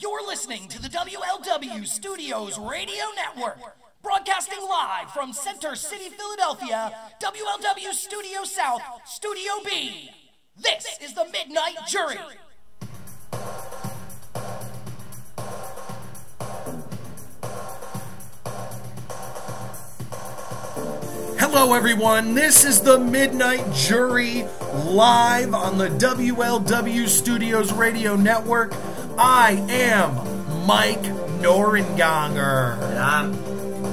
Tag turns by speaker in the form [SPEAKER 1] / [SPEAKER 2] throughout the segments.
[SPEAKER 1] You're listening to the WLW Studios Radio Network, broadcasting live from Center City, Philadelphia, WLW Studio South, Studio B. This is the Midnight Jury. Hello everyone, this is the Midnight Jury, live on the WLW Studios Radio Network. I am Mike Norenganger.
[SPEAKER 2] And I'm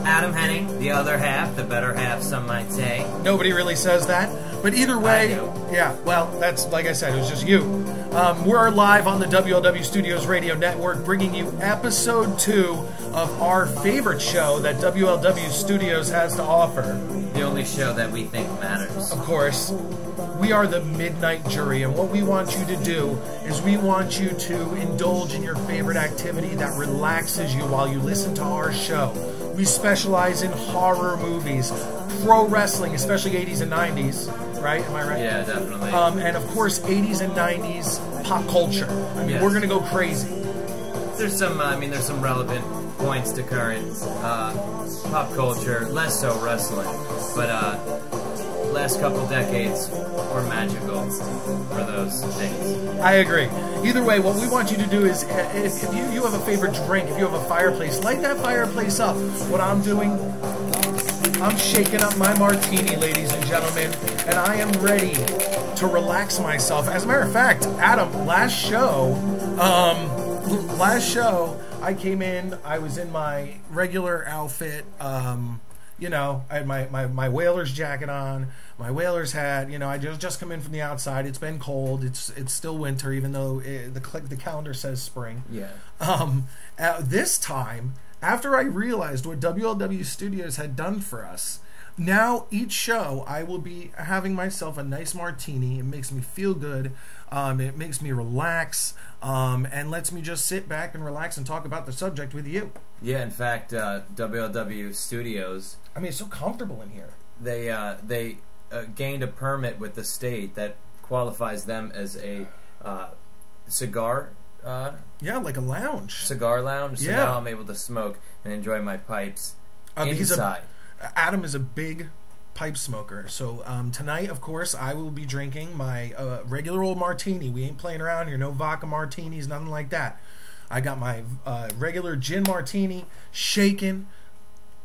[SPEAKER 2] Adam Henning, the other half, the better half, some might say.
[SPEAKER 1] Nobody really says that, but either way,
[SPEAKER 2] I do.
[SPEAKER 1] Yeah, well, that's, like I said, it was just you. We're live on the WLW Studios Radio Network, bringing you episode 2 of our favorite show that WLW Studios has to offer.
[SPEAKER 2] The only show that we think matters.
[SPEAKER 1] Of course. We are the Midnight Jury, and what we want you to do is we want you to indulge in your favorite activity that relaxes you while you listen to our show. We specialize in horror movies, pro wrestling, especially 80s and 90s, right? Am I right?
[SPEAKER 2] Yeah, definitely.
[SPEAKER 1] And of course, 80s and 90s pop culture. I mean,
[SPEAKER 2] Yes.
[SPEAKER 1] We're gonna go crazy.
[SPEAKER 2] There's some, there's some relevant points to current pop culture, less so wrestling, but last couple decades were magical for those things.
[SPEAKER 1] I agree. Either way, what we want you to do is, if you have a favorite drink, if you have a fireplace, light that fireplace up. What I'm doing, I'm shaking up my martini, ladies and gentlemen, and I am ready to relax myself. As a matter of fact, Adam, last show, I came in, I was in my regular outfit, you know, I had my Whalers jacket on, my Whalers hat. You know, I just come in from the outside. It's been cold. It's still winter, even though the calendar says spring.
[SPEAKER 2] Yeah.
[SPEAKER 1] This time, after I realized what WLW Studios had done for us, now each show I will be having myself a nice martini. It makes me feel good. It makes me relax, and lets me just sit back and relax and talk about the subject with you.
[SPEAKER 2] Yeah, in fact, WLW Studios,
[SPEAKER 1] I mean, it's so comfortable in here.
[SPEAKER 2] they gained a permit with the state that qualifies them as a cigar
[SPEAKER 1] Yeah, like a lounge.
[SPEAKER 2] cigar lounge. So
[SPEAKER 1] Yeah.
[SPEAKER 2] now I'm able to smoke and enjoy my pipes
[SPEAKER 1] Because
[SPEAKER 2] inside.
[SPEAKER 1] Adam is a big pipe smoker. So tonight, of course, I will be drinking my regular old martini. We ain't playing around here. No vodka martinis, nothing like that. I got my regular gin martini, shaken.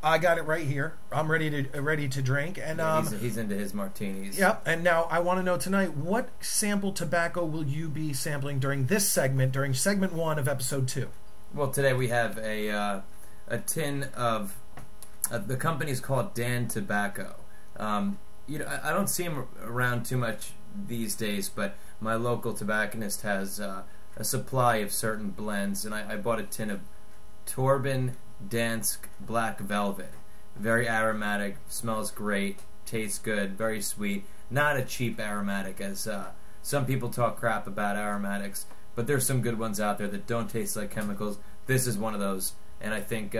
[SPEAKER 1] I got it right here. I'm ready to drink. And
[SPEAKER 2] Yeah, he's into his martinis.
[SPEAKER 1] Yep. And now I want to know tonight, what sample tobacco will you be sampling during this segment, during segment 1 of episode 2?
[SPEAKER 2] Well, today we have a tin of the company's called Dan Tobacco. You know, I don't see them around too much these days, but my local tobacconist has a supply of certain blends, and I bought a tin of Torben Dansk Black Velvet. Very aromatic, smells great, tastes good, very sweet. Not a cheap aromatic, as some people talk crap about aromatics, but there's some good ones out there that don't taste like chemicals. This is one of those, and I think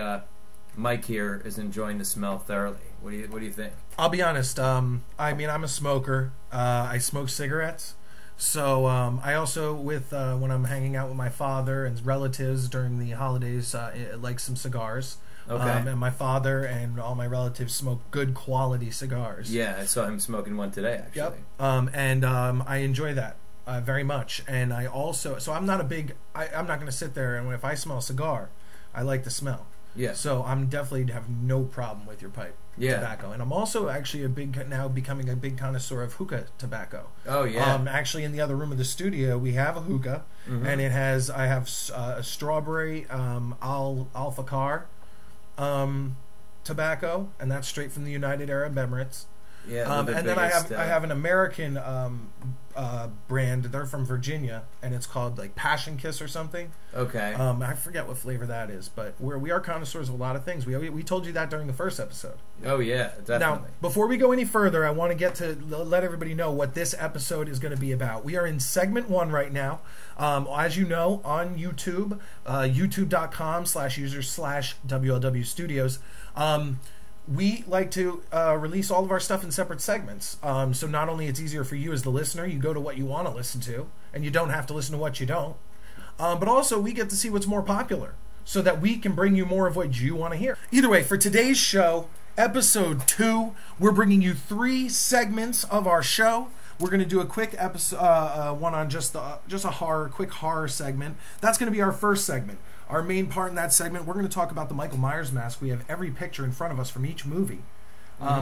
[SPEAKER 2] Mike here is enjoying the smell thoroughly. What do you think?
[SPEAKER 1] I'll be honest. I mean, I'm a smoker. I smoke cigarettes. So I also, when I'm hanging out with my father and relatives during the holidays, like some cigars.
[SPEAKER 2] Okay.
[SPEAKER 1] And my father and all my relatives smoke good quality cigars.
[SPEAKER 2] Yeah, I saw him smoking one today, actually.
[SPEAKER 1] Yep. And I enjoy that very much. And I also, so I'm not a big, I'm not going to sit there and if I smell a cigar, I like the smell.
[SPEAKER 2] Yeah.
[SPEAKER 1] So I'm definitely have no problem with your pipe tobacco, and I'm also actually now becoming a big connoisseur of hookah tobacco.
[SPEAKER 2] Oh yeah.
[SPEAKER 1] Actually, in the other room of the studio, we have a hookah, and it has I have a strawberry Al-Fakar tobacco, and that's straight from the United Arab Emirates.
[SPEAKER 2] Yeah.
[SPEAKER 1] And then I have an American brand. They're from Virginia, and it's called like Passion Kiss or something.
[SPEAKER 2] Okay.
[SPEAKER 1] I forget what flavor that is, but we are connoisseurs of a lot of things. We told you that during the first episode.
[SPEAKER 2] Oh yeah, definitely.
[SPEAKER 1] Now, before we go any further, I want to let everybody know what this episode is going to be about. We are in segment 1 right now. As you know, on YouTube, youtube.com/users/WLW Studios. We like to release all of our stuff in separate segments. So not only it's easier for you as the listener, you go to what you want to listen to, and you don't have to listen to what you don't. but also we get to see what's more popular so that we can bring you more of what you want to hear. Either way, for today's show, episode 2, we're bringing you 3 segments of our show. We're going to do a quick episode, one on just a quick horror segment. That's going to be our first segment. Our main part in that segment, we're going to talk about the Michael Myers mask. We have every picture in front of us from each movie.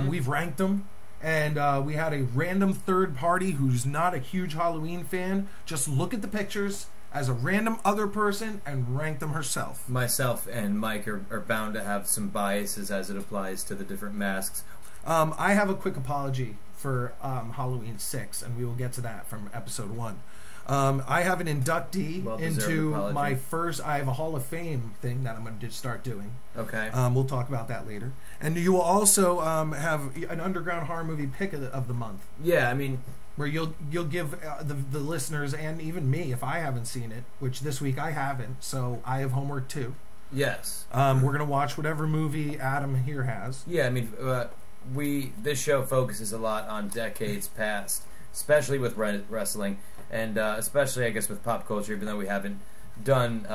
[SPEAKER 1] We've ranked them, and we had a random third party who's not a huge Halloween fan just look at the pictures as a random other person and rank them herself.
[SPEAKER 2] Myself and Mike are bound to have some biases as it applies to the different masks.
[SPEAKER 1] I have a quick apology for Halloween 6, and we will get to that from episode 1. I have an inductee into my first. I have a Hall of Fame thing that I'm going to start doing.
[SPEAKER 2] Okay.
[SPEAKER 1] We'll talk about that later. And you will also have an underground horror movie pick of the month.
[SPEAKER 2] Yeah, I mean,
[SPEAKER 1] where you'll give the listeners and even me, if I haven't seen it, which this week I haven't, so I have homework too.
[SPEAKER 2] Yes.
[SPEAKER 1] We're going to watch whatever movie Adam here has.
[SPEAKER 2] Yeah, I mean, this show focuses a lot on decades past, especially with wrestling. And especially, I guess, with pop culture, even though we haven't done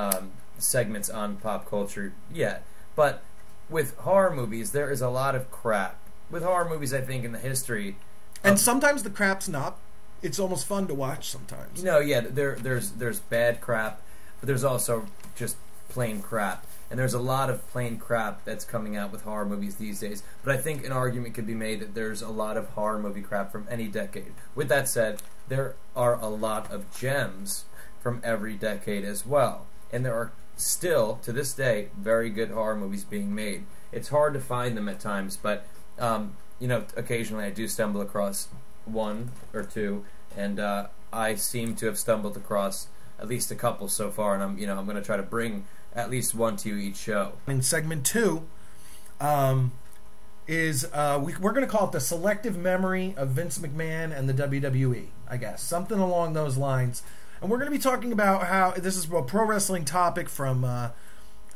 [SPEAKER 2] segments on pop culture yet. But with horror movies, there is a lot of crap. With horror movies, I think, in the history...
[SPEAKER 1] And sometimes the crap's not. It's almost fun to watch sometimes.
[SPEAKER 2] Yeah, there's bad crap, but there's also just plain crap. And there's a lot of plain crap that's coming out with horror movies these days. But I think an argument could be made that there's a lot of horror movie crap from any decade. With that said, there are a lot of gems from every decade as well. And there are still, to this day, very good horror movies being made. It's hard to find them at times, but occasionally I do stumble across 1 or 2, and I seem to have stumbled across at least a couple so far, and I'm going to try to bring at least 1 to you each show.
[SPEAKER 1] In segment 2, we're going to call it the selective memory of Vince McMahon and the WWE, I guess. Something along those lines. And we're going to be talking about how this is a pro wrestling topic from, I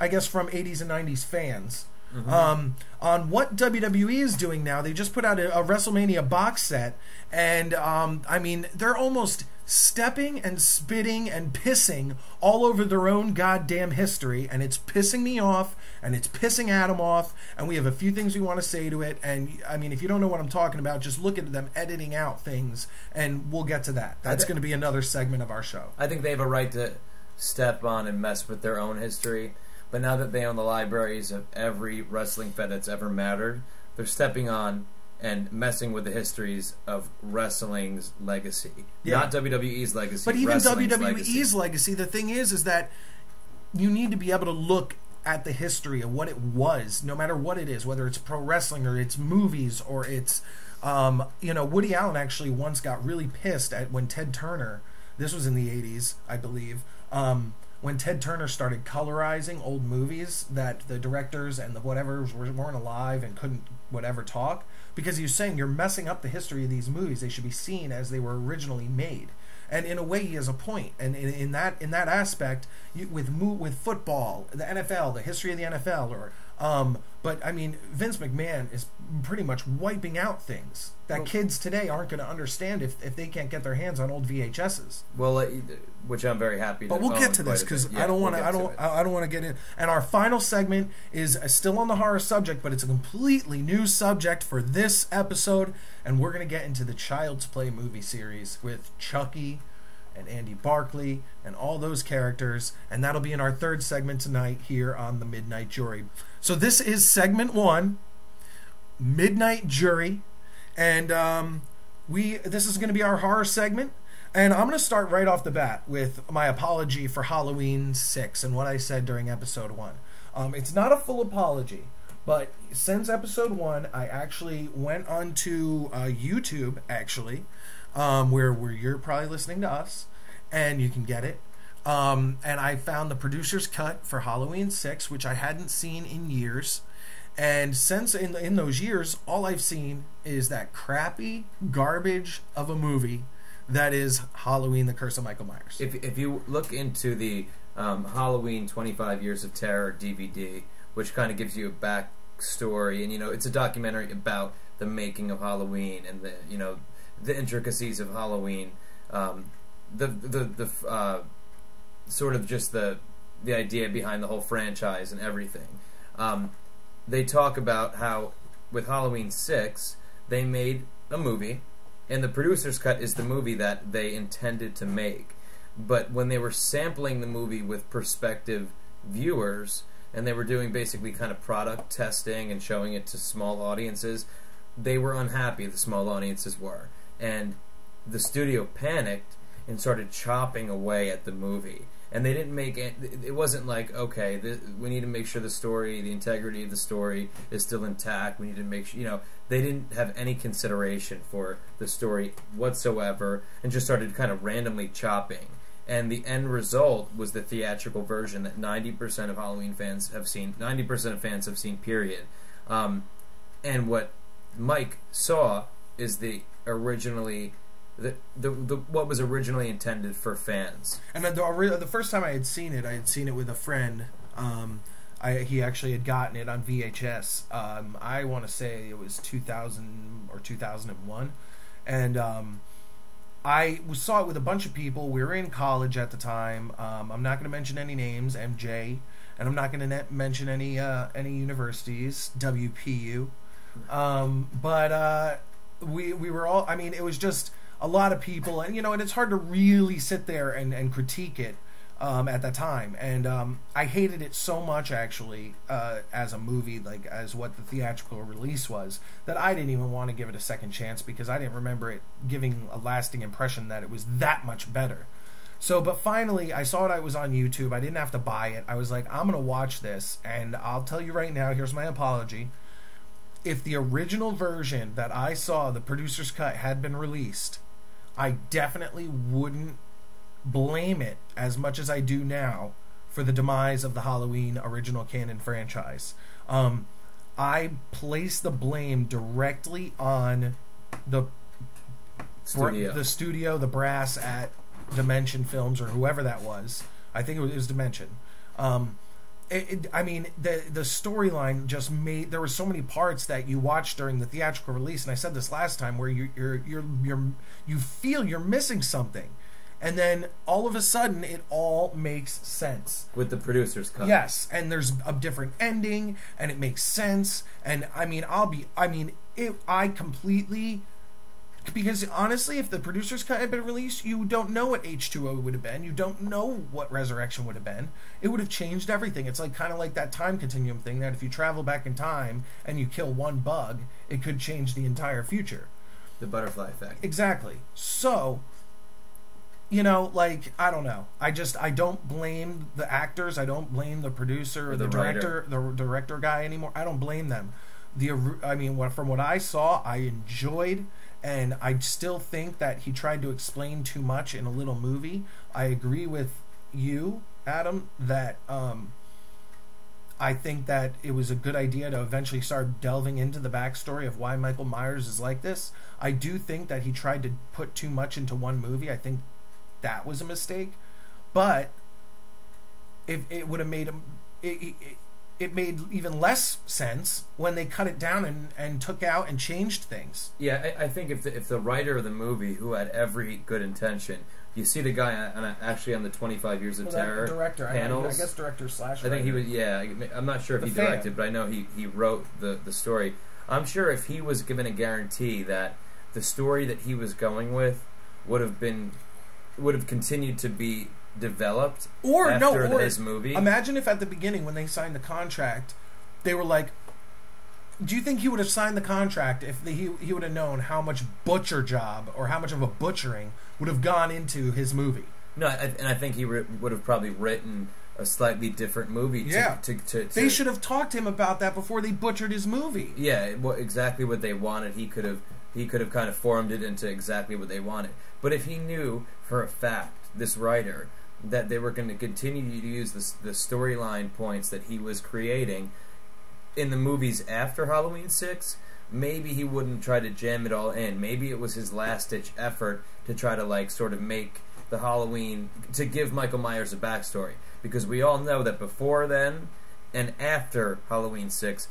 [SPEAKER 1] guess, from 80s and 90s fans. Mm-hmm. On what WWE is doing now. They just put out a WrestleMania box set, and I mean, they're almost stepping and spitting and pissing all over their own goddamn history, and it's pissing me off, and it's pissing Adam off, and we have a few things we want to say to it. And I mean, if you don't know what I'm talking about, just look at them editing out things, and we'll get to that. That's going to be another segment of our show.
[SPEAKER 2] I think they have a right to step on and mess with their own history. But now that they own the libraries of every wrestling fed that's ever mattered, they're stepping on and messing with the histories of wrestling's legacy. Yeah. Not WWE's legacy,
[SPEAKER 1] but even WWE's legacy, the thing is that you need to be able to look at the history of what it was, no matter what it is, whether it's pro wrestling or it's movies or it's, Woody Allen actually once got really pissed at when Ted Turner, this was in the 80s, I believe, when Ted Turner started colorizing old movies that the directors and the whatevers weren't alive and couldn't whatever talk, because he was saying you're messing up the history of these movies. They should be seen as they were originally made. And in a way, he has a point. And in that aspect, with football, the NFL, the history of the NFL, but I mean, Vince McMahon is pretty much wiping out things that kids today aren't going to understand if they can't get their hands on old VHSs.
[SPEAKER 2] Well, which I'm very happy.
[SPEAKER 1] But we'll get to this because I don't want to get in. And our final segment is still on the horror subject, but it's a completely new subject for this episode, and we're going to get into the Child's Play movie series with Chucky and Andy Barclay and all those characters, and that'll be in our third segment tonight here on the Midnight Jury. So this is segment 1, Midnight Jury, and this is going to be our horror segment, and I'm going to start right off the bat with my apology for Halloween 6 and what I said during episode 1. It's not a full apology, but since episode 1, I actually went onto YouTube, actually, where you're probably listening to us, and you can get it. And I found the producer's cut for Halloween 6, which I hadn't seen in years. And since in those years, all I've seen is that crappy garbage of a movie that is Halloween: The Curse of Michael Myers.
[SPEAKER 2] If you look into the Halloween 25 Years of Terror DVD, which kind of gives you a backstory, and it's a documentary about the making of Halloween and the intricacies of Halloween. The sort of just the idea behind the whole franchise and everything. They talk about how with Halloween 6 they made a movie, and the producer's cut is the movie that they intended to make. But when they were sampling the movie with prospective viewers, and they were doing basically kind of product testing and showing it to small audiences, they were unhappy, the small audiences were. And the studio panicked and started chopping away at the movie. And they didn't make it, it wasn't like, okay, we need to make sure the story, the integrity of the story is still intact. We need to make sure, you know, they didn't have any consideration for the story whatsoever and just started kind of randomly chopping. And the end result was the theatrical version that 90% of Halloween fans have seen, 90% of fans have seen, period. And what Mike saw is the originally... what was originally intended for fans.
[SPEAKER 1] And the first time I had seen it with a friend. He actually had gotten it on VHS. I want to say it was 2000 or 2001, and I saw it with a bunch of people. We were in college at the time. I'm not going to mention any names, MJ, and I'm not going to mention any universities, WPU. But we were all. I mean, it was just a lot of people, and and it's hard to really sit there and critique it at the time. And I hated it so much, actually, as a movie, like as what the theatrical release was, that I didn't even want to give it a second chance because I didn't remember it giving a lasting impression that it was that much better. So, but finally, I saw it was on YouTube. I didn't have to buy it. I was like, I'm going to watch this, and I'll tell you right now, here's my apology. If the original version that I saw, the producer's cut, had been released, I definitely wouldn't blame it as much as I do now for the demise of the Halloween original canon franchise. I place the blame directly on the studio, the brass at Dimension Films, or whoever that was. I think it was Dimension. I mean, the storyline just made, there were so many parts that you watched during the theatrical release, and I said this last time, where you feel you're missing something, and then all of a sudden it all makes sense
[SPEAKER 2] with the producer's cut.
[SPEAKER 1] Yes, and there's a different ending, and it makes sense. And I mean, I completely. Because honestly, if the producer's cut had been released, you don't know what H2O would have been. You don't know what Resurrection would have been. It would have changed everything. It's like kind of like that time continuum thing, that if you travel back in time and you kill one bug, it could change the entire future.
[SPEAKER 2] The butterfly effect.
[SPEAKER 1] Exactly. So, like, I don't know. I don't blame the actors. I don't blame the producer or the director, the director guy anymore. I don't blame them. From what I saw, I enjoyed. And I still think that he tried to explain too much in a little movie. I agree with you, Adam, that I think that it was a good idea to eventually start delving into the backstory of why Michael Myers is like this. I do think that he tried to put too much into one movie. I think that was a mistake. But if it would have made him... It made even less sense when they cut it down and took out and changed things.
[SPEAKER 2] Yeah, I think if the writer of the movie, who had every good intention, you see the guy actually on the 25 Years of Terror
[SPEAKER 1] director,
[SPEAKER 2] panels.
[SPEAKER 1] I guess director slash
[SPEAKER 2] writer. I think he was. Yeah, I'm not sure if he directed, but I know he wrote the story. I'm sure if he was given a guarantee that the story that he was going with would have continued to be developed after his movie.
[SPEAKER 1] Imagine if at the beginning, when they signed the contract, they were like, do you think he would have signed the contract if he would have known how much butcher job or how much of a butchering would have gone into his movie?
[SPEAKER 2] No, and I think he would have probably written a slightly different movie.
[SPEAKER 1] They should have talked to him about that before they butchered his movie.
[SPEAKER 2] Yeah, exactly what they wanted. He could have kind of formed it into exactly what they wanted. But if he knew for a fact, this writer, that they were going to continue to use the storyline points that he was creating in the movies after Halloween 6, maybe he wouldn't try to jam it all in. Maybe it was his last-ditch effort to try to sort of make the Halloween, to give Michael Myers a backstory. Because we all know that before then and after Halloween 6,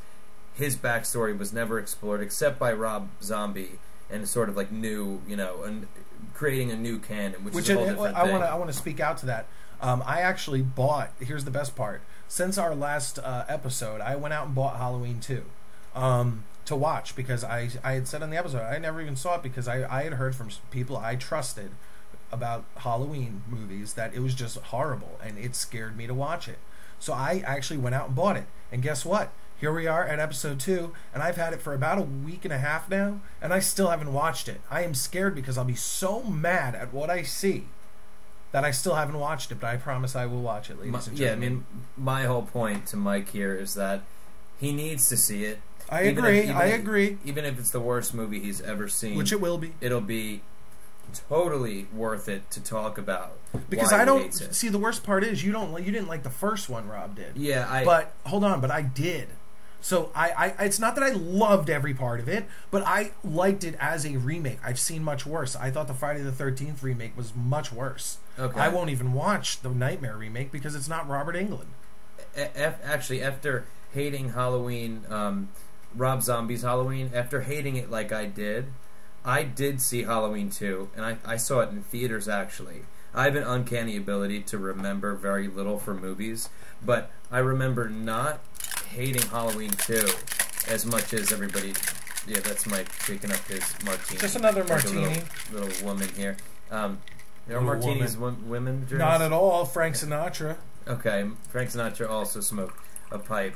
[SPEAKER 2] his backstory was never explored except by Rob Zombie and sort of new, and creating a new canon, which is a whole different thing.
[SPEAKER 1] I want to speak out to that. I actually bought. Here's the best part. Since our last episode, I went out and bought Halloween 2 to watch because I had said on the episode I never even saw it because I had heard from people I trusted about Halloween movies that it was just horrible and it scared me to watch it. So I actually went out and bought it. And guess what? Here we are at episode 2, and I've had it for about a week and a half now, and I still haven't watched it. I am scared because I'll be so mad at what I see that I still haven't watched it, but I promise I will watch it, ladies and gentlemen.
[SPEAKER 2] Yeah, I mean, my whole point to Mike here is that he needs to see it.
[SPEAKER 1] I agree.
[SPEAKER 2] Even if it's the worst movie he's ever seen.
[SPEAKER 1] Which it will be.
[SPEAKER 2] It'll be totally worth it to talk about.
[SPEAKER 1] Because I don't see, the worst part is you didn't like the first one Rob did.
[SPEAKER 2] Yeah,
[SPEAKER 1] but hold on, but I did. So I it's not that I loved every part of it, but I liked it as a remake. I've seen much worse. I thought the Friday the 13th remake was much worse.
[SPEAKER 2] Okay.
[SPEAKER 1] I won't even watch the Nightmare remake because it's not Robert Englund.
[SPEAKER 2] Actually, after hating Halloween, Rob Zombie's Halloween, after hating it like I did see Halloween 2, and I saw it in theaters, actually. I have an uncanny ability to remember very little for movies, but I remember not hating Halloween 2 as much as everybody. Yeah, that's Mike picking up his martini.
[SPEAKER 1] Just another martini.
[SPEAKER 2] Little woman here. There are martinis women drinks?
[SPEAKER 1] Not at all. Frank Sinatra.
[SPEAKER 2] Okay, Frank Sinatra also smoked a pipe.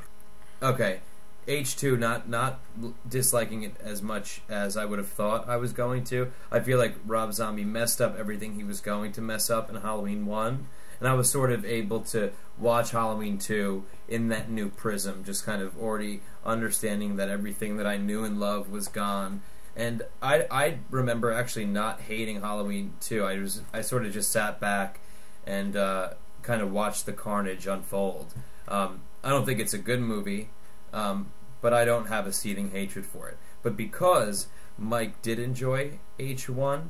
[SPEAKER 2] Okay, H2, not disliking it as much as I would have thought I was going to. I feel like Rob Zombie messed up everything he was going to mess up in Halloween 1, and I was sort of able to watch Halloween 2 in that new prism, just kind of already understanding that everything that I knew and loved was gone. And I remember actually not hating Halloween 2. I sort of just sat back and kind of watched the carnage unfold. I don't think it's a good movie. But I don't have a seething hatred for it. But because Mike did enjoy H1,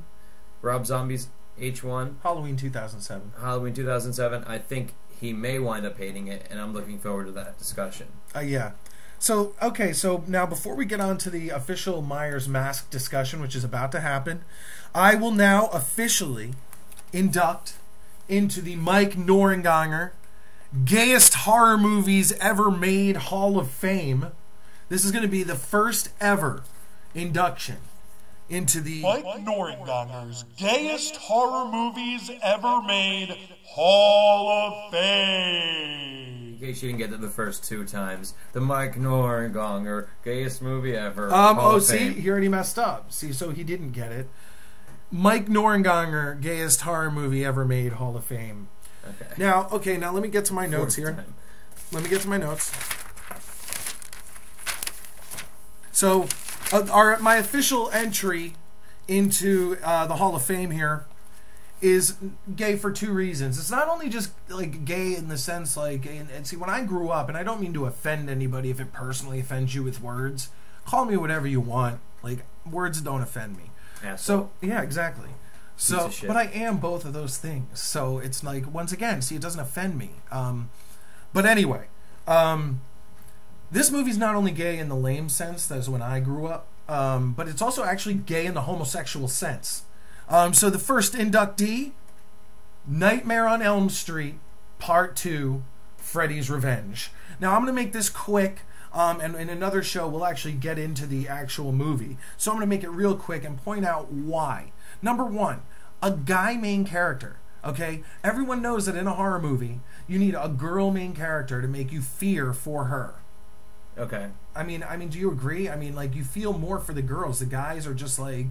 [SPEAKER 2] Rob Zombie's H1,
[SPEAKER 1] Halloween 2007,
[SPEAKER 2] I think he may wind up hating it, and I'm looking forward to that discussion.
[SPEAKER 1] Yeah. So, okay, so now before we get on to the official Myers Mask discussion, which is about to happen, I will now officially induct into the Mike Norenganger Gayest Horror Movies Ever Made Hall of Fame. This is going to be the first ever induction into the
[SPEAKER 3] Mike Norenganger's Gayest Horror Movies Ever Made Hall of Fame.
[SPEAKER 2] In case you didn't get that the first 2 times, the Mike Norenganger Gayest Movie Ever
[SPEAKER 1] Hall
[SPEAKER 2] of
[SPEAKER 1] see,
[SPEAKER 2] Fame.
[SPEAKER 1] He already messed up. See, so he didn't get it. Mike Norenganger Gayest Horror Movie Ever Made Hall of Fame.
[SPEAKER 2] Okay.
[SPEAKER 1] Now let me get to my notes here. Let me get to my notes. So, my official entry into the Hall of Fame here is gay for 2 reasons. It's not only just like gay in the sense like, and see, when I grew up, and I don't mean to offend anybody if it personally offends you with words, call me whatever you want. Like, words don't offend me.
[SPEAKER 2] Asshole.
[SPEAKER 1] So, yeah, exactly. So, but I am both of those things. So it's like, once again, see, it doesn't offend me. But anyway, this movie's not only gay in the lame sense, that's when I grew up, but it's also actually gay in the homosexual sense. So the first inductee, Nightmare on Elm Street, Part 2, Freddy's Revenge. Now, I'm going to make this quick. And in another show, we'll actually get into the actual movie. So I'm going to make it real quick and point out why. Number 1, a guy main character. Okay? Everyone knows that in a horror movie, you need a girl main character to make you fear for her.
[SPEAKER 2] Okay.
[SPEAKER 1] I mean, do you agree? I mean, like, you feel more for the girls. The guys are just like,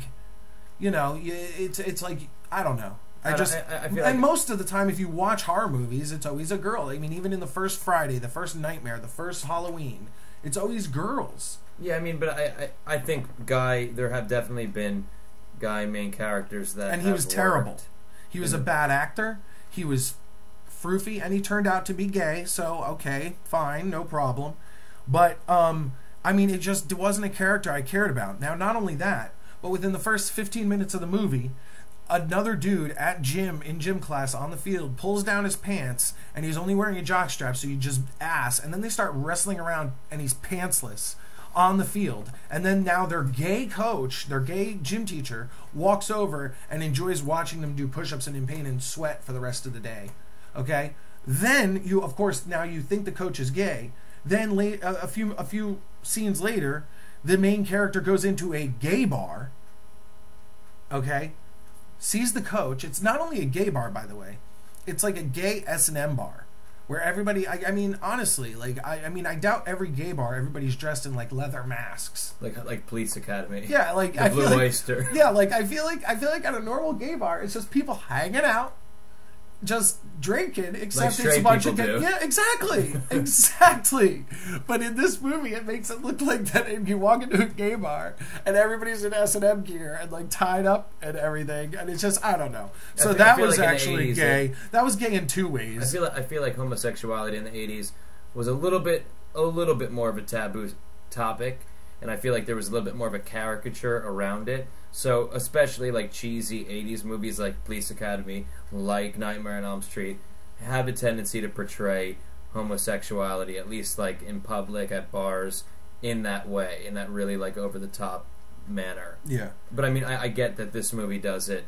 [SPEAKER 1] you know, it's like, I don't know. I feel like, most of the time, if you watch horror movies, it's always a girl. I mean, even in the first Friday, the first Nightmare, the first Halloween, it's always girls.
[SPEAKER 2] Yeah, I mean, but I think there have definitely been guy main characters that
[SPEAKER 1] and he was terrible.
[SPEAKER 2] Worked.
[SPEAKER 1] He was a bad actor. He was froofy, and he turned out to be gay. So okay, fine, no problem. But I mean, it just wasn't a character I cared about. Now, not only that, but within the first 15 minutes of the movie, another dude in gym class on the field pulls down his pants, and he's only wearing a jockstrap, so you just ass, and then they start wrestling around, and he's pantsless on the field. And then now their gay coach, their gay gym teacher, walks over and enjoys watching them do push-ups and in pain and sweat for the rest of the day. Okay, then you, of course, now you think the coach is gay. Then a few scenes later, the main character goes into a gay bar. Okay, sees the coach. It's not only a gay bar, by the way. It's like a gay S&M bar where everybody. I mean, honestly, like I mean, I doubt every gay bar everybody's dressed in like leather masks,
[SPEAKER 2] like Police Academy.
[SPEAKER 1] Yeah, like
[SPEAKER 2] the
[SPEAKER 1] I
[SPEAKER 2] Blue
[SPEAKER 1] feel like,
[SPEAKER 2] Oyster.
[SPEAKER 1] Yeah, like I feel like at a normal gay bar, it's just people hanging out, just drinking, except
[SPEAKER 2] Like
[SPEAKER 1] it's a bunch of
[SPEAKER 2] straight people do.
[SPEAKER 1] yeah, exactly, exactly. But in this movie, it makes it look like that you walk into a gay bar and everybody's in S&M gear and like tied up and everything, and it's just I don't know. So that was like actually gay. That was gay in two ways.
[SPEAKER 2] I feel like homosexuality in the 80s was a little bit more of a taboo topic, and I feel like there was a little bit more of a caricature around it. So especially like cheesy 80s movies like Police Academy, like Nightmare on Elm Street, have a tendency to portray homosexuality, at least like in public, at bars, in that way, in that really like over-the-top manner.
[SPEAKER 1] Yeah.
[SPEAKER 2] But I mean, I get that this movie does it.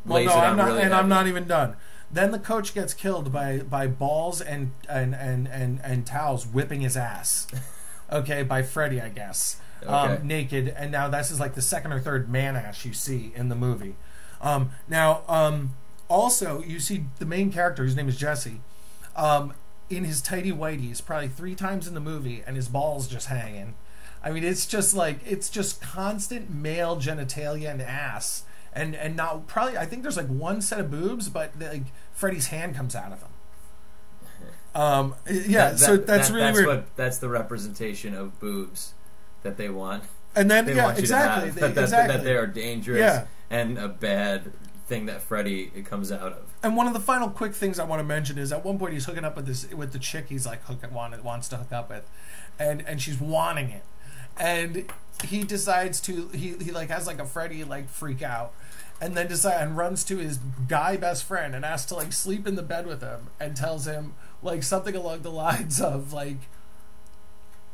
[SPEAKER 1] Well, no, I'm not even done. Then the coach gets killed by balls and towels whipping his ass. Okay, by Freddy, I guess.
[SPEAKER 2] Okay.
[SPEAKER 1] Naked, and now this is like the second or third man ass you see in the movie. Also, you see the main character, whose name is Jesse, in his tighty whities probably 3 times in the movie, and his balls just hanging. I mean, it's just constant male genitalia and ass, and not probably. I think there's like one set of boobs, but like Freddy's hand comes out of them. So that's really weird.
[SPEAKER 2] That's the representation of boobs that they want.
[SPEAKER 1] And then
[SPEAKER 2] they
[SPEAKER 1] yeah,
[SPEAKER 2] want you
[SPEAKER 1] exactly,
[SPEAKER 2] to have, that they are dangerous,
[SPEAKER 1] yeah,
[SPEAKER 2] and a bad thing that Freddy comes out of.
[SPEAKER 1] And one of the final quick things I want to mention is at one point he's hooking up with the chick he's like wants to hook up with, and she's wanting it, and he decides to he like has like a Freddy like freak out, and then runs to his guy best friend and asks to like sleep in the bed with him, and tells him like something along the lines of like,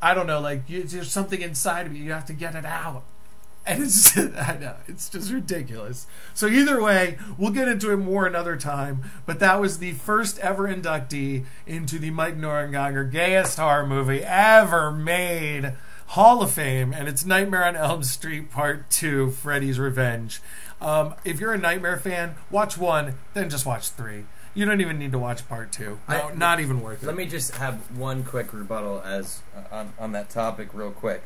[SPEAKER 1] I don't know, like there's something inside of you have to get it out. And it's I know, it's just ridiculous. So either way, we'll get into it more another time. But that was the first ever inductee into the Mike Norenganger Gayest Horror Movie Ever Made Hall of Fame, and it's Nightmare on Elm Street Part 2, Freddy's Revenge. If you're a Nightmare fan, watch 1, then just watch 3. You don't even need to watch Part 2. No, not even worth it.
[SPEAKER 2] Let me just have one quick rebuttal as on that topic real quick.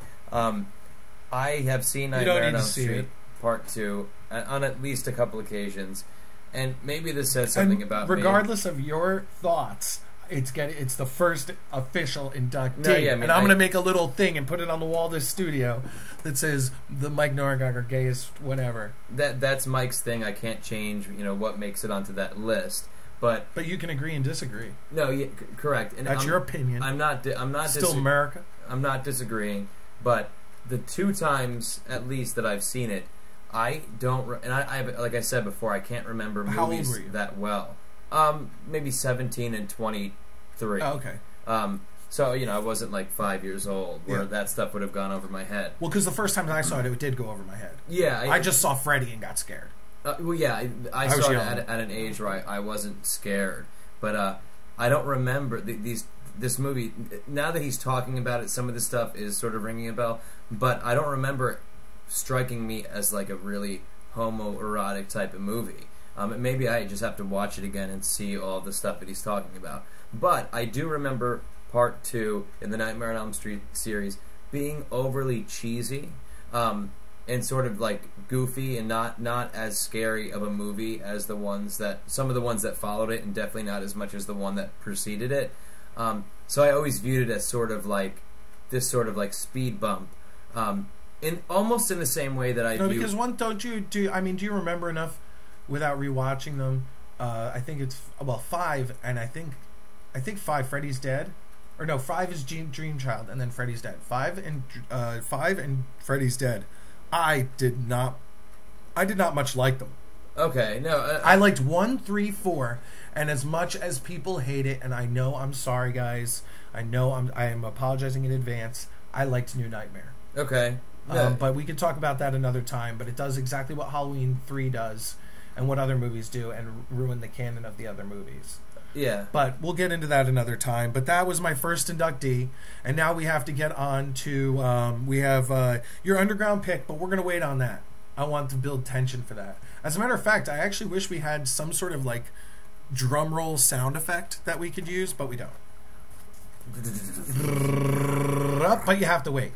[SPEAKER 2] I have seen Nightmare on Elm Street Part 2 on at least a couple occasions, and maybe this says something about
[SPEAKER 1] regardless of your thoughts, it's the first official inductee.
[SPEAKER 2] No, yeah, I mean,
[SPEAKER 1] and I'm going to make a little thing and put it on the wall of this studio that says the Mike Norenganger Gayest whatever.
[SPEAKER 2] That's Mike's thing. I can't change, what makes it onto that list. But
[SPEAKER 1] you can agree and disagree.
[SPEAKER 2] No, yeah, correct. And
[SPEAKER 1] that's your opinion.
[SPEAKER 2] I'm not
[SPEAKER 1] still America.
[SPEAKER 2] I'm not disagreeing, but the 2 times at least that I've seen it, I don't. And I like I said before, I can't remember movies that well. Maybe 17 and 23.
[SPEAKER 1] Oh, okay.
[SPEAKER 2] So I wasn't like 5 years old where that stuff would have gone over my head.
[SPEAKER 1] Well, because the first time I saw it, it did go over my head.
[SPEAKER 2] Yeah,
[SPEAKER 1] I just saw Freddy and got scared.
[SPEAKER 2] Well, yeah, I saw it at an age where I wasn't scared, but I don't remember this movie. Now that he's talking about it, some of the stuff is sort of ringing a bell, but I don't remember it striking me as like a really homoerotic type of movie. Maybe I just have to watch it again and see all the stuff that he's talking about. But I do remember Part 2 in the Nightmare on Elm Street series being overly cheesy. And sort of like goofy and not as scary of a movie as some of the ones that followed it, and definitely not as much as the one that preceded it. So I always viewed it as sort of like this sort of like speed bump, in almost in the same way that I view.
[SPEAKER 1] Because do you remember enough without rewatching them? I think it's 5, and I think 5 Freddy's dead, or no, 5 is Dream Child, and then Freddy's dead. 5 and Freddy's dead. I did not much like them.
[SPEAKER 2] Okay, no.
[SPEAKER 1] I liked 1, 3, 4, and as much as people hate it, and I know I'm sorry, guys. I know I am apologizing in advance. I liked New Nightmare.
[SPEAKER 2] Okay.
[SPEAKER 1] But we could talk about that another time. But it does exactly what Halloween 3 does, and what other movies do, and ruin the canon of the other movies.
[SPEAKER 2] Yeah.
[SPEAKER 1] But we'll get into that another time. But that was my first inductee, and now we have to get on to we have your underground pick, but we're going to wait on that. I want to build tension for that. As a matter of fact, I actually wish we had some sort of like drum roll sound effect that we could use, but we don't. But you have to wait.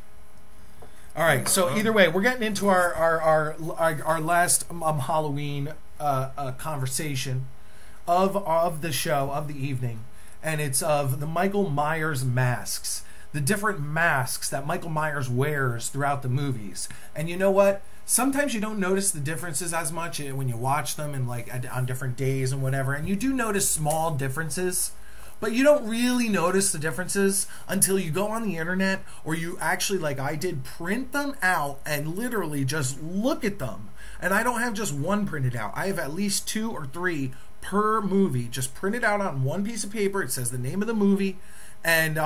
[SPEAKER 1] All right. So either way, we're getting into our last Halloween conversation of the show of the evening, and it's of the Michael Myers masks, the different masks that Michael Myers wears throughout the movies. And you know what? Sometimes you don't notice the differences as much when you watch them and like on different days and whatever. And you do notice small differences, but you don't really notice the differences until you go on the internet, or you actually, like I did, print them out and literally just look at them. And I don't have just one printed out. I have at least 2 or 3 per movie just printed out on one piece of paper. It says the name of the movie, and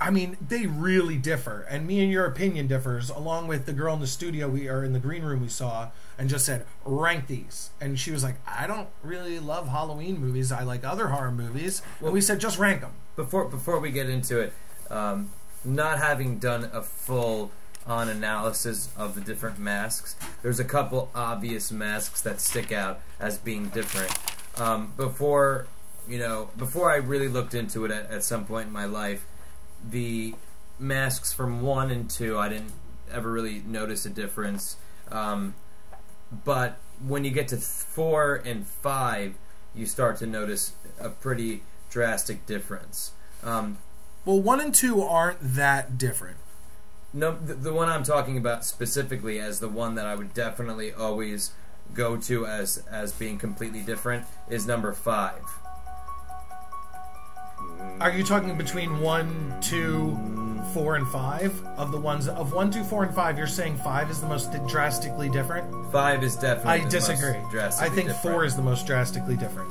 [SPEAKER 1] I mean, they really differ, and me and your opinion differs, along with the girl in the studio we are in the green room we saw, and just said, rank these. And she was like, I don't really love Halloween movies, I like other horror movies. Well, and we said, just rank them.
[SPEAKER 2] Before we get into it, not having done a full on analysis of the different masks, there's a couple obvious masks that stick out as being different. Before I really looked into it at some point in my life, the masks from 1 and 2, I didn't ever really notice a difference. But when you get to 4 and 5, you start to notice a pretty drastic difference.
[SPEAKER 1] Well, 1 and 2 aren't that different.
[SPEAKER 2] No, the one I'm talking about specifically as the one that I would definitely always go to as being completely different is number 5.
[SPEAKER 1] Are you talking between 1, 2, 4, and 5? Of the ones of 1, 2, 4, and 5, you're saying 5 is the most drastically different?
[SPEAKER 2] 5 is definitely
[SPEAKER 1] I disagree.
[SPEAKER 2] The most drastically
[SPEAKER 1] I think
[SPEAKER 2] different.
[SPEAKER 1] 4 is the most drastically different.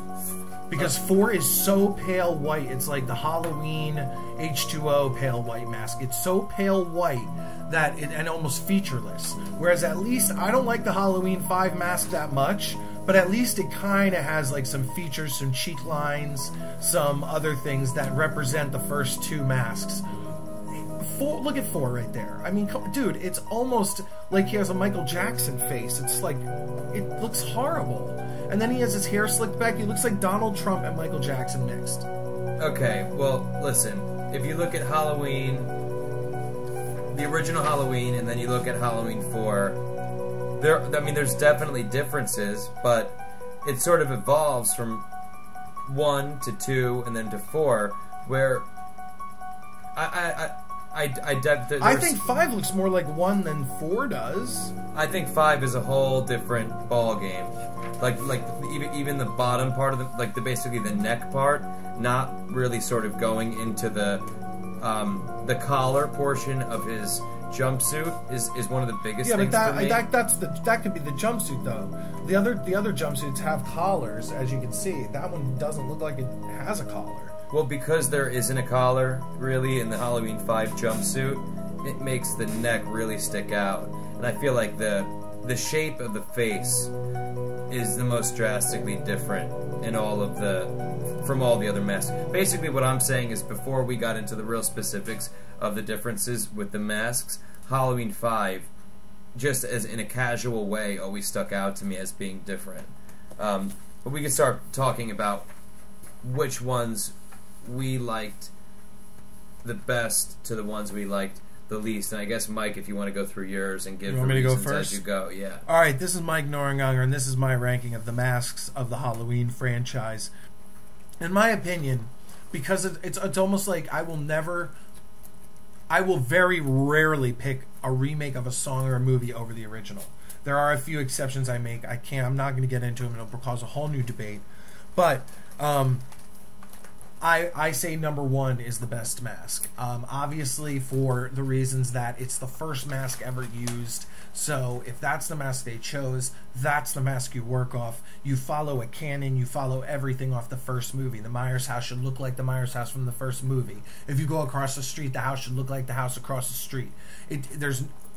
[SPEAKER 1] Because 4 is so pale white. It's like the Halloween H2O pale white mask. It's so pale white that and almost featureless. Whereas at least I don't like the Halloween 5 mask that much, but at least it kind of has like some features, some cheek lines, some other things that represent the first 2 masks. 4, look at 4 right there. I mean, dude, it's almost like he has a Michael Jackson face. It's like, it looks horrible. And then he has his hair slicked back. He looks like Donald Trump and Michael Jackson mixed.
[SPEAKER 2] Okay, well, listen. If you look at Halloween, the original Halloween, and then you look at Halloween 4, there's definitely differences, but it sort of evolves from 1 to 2 and then to 4, where
[SPEAKER 1] I think 5 looks more like 1 than 4 does.
[SPEAKER 2] I think 5 is a whole different ball game. Like even the bottom part of the basically the neck part, not really sort of going into the collar portion of his jumpsuit is one of the biggest things for me.
[SPEAKER 1] That could be the jumpsuit though. The other jumpsuits have collars, as you can see. That one doesn't look like it has a collar.
[SPEAKER 2] Well, because there isn't a collar really in the Halloween 5 jumpsuit, it makes the neck really stick out. And I feel like the shape of the face is the most drastically different in from all the other masks. Basically what I'm saying is, before we got into the real specifics of the differences with the masks, Halloween 5, just as in a casual way, always stuck out to me as being different. But we can start talking about which ones we liked the best to the ones we liked the least. And I guess, Mike, if you want to go through yours and give the reasons as you go. Yeah.
[SPEAKER 1] All right, this is Mike Norenganger, and this is my ranking of the masks of the Halloween franchise. In my opinion, because it's almost like I will very rarely pick a remake of a song or a movie over the original. There are a few exceptions I make. I'm not going to get into them. It'll cause a whole new debate. But I say number 1 is the best mask. Obviously, for the reasons that it's the first mask ever used. So if that's the mask they chose, that's the mask you work off. You follow a canon, you follow everything off the first movie. The Myers house should look like the Myers house from the first movie. If you go across the street, the house should look like the house across the street.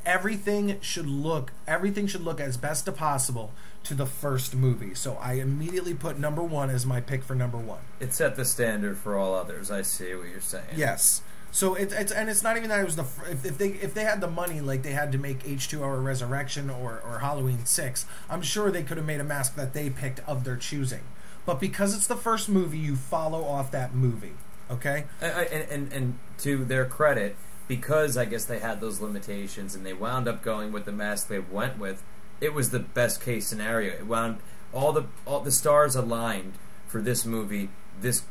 [SPEAKER 1] Everything should look as best as possible to the first movie. So I immediately put number 1 as my pick for number 1.
[SPEAKER 2] It set the standard for all others. I see what you're saying.
[SPEAKER 1] Yes. So it's not even that it was if they had the money, like they had to make H2O or Resurrection or Halloween 6, I'm sure they could have made a mask that they picked of their choosing. But because it's the first movie, you follow off that movie. Okay?
[SPEAKER 2] And to their credit, because I guess they had those limitations and they wound up going with the mask they went with, it was the best case scenario. It wound all the stars aligned for this movie, this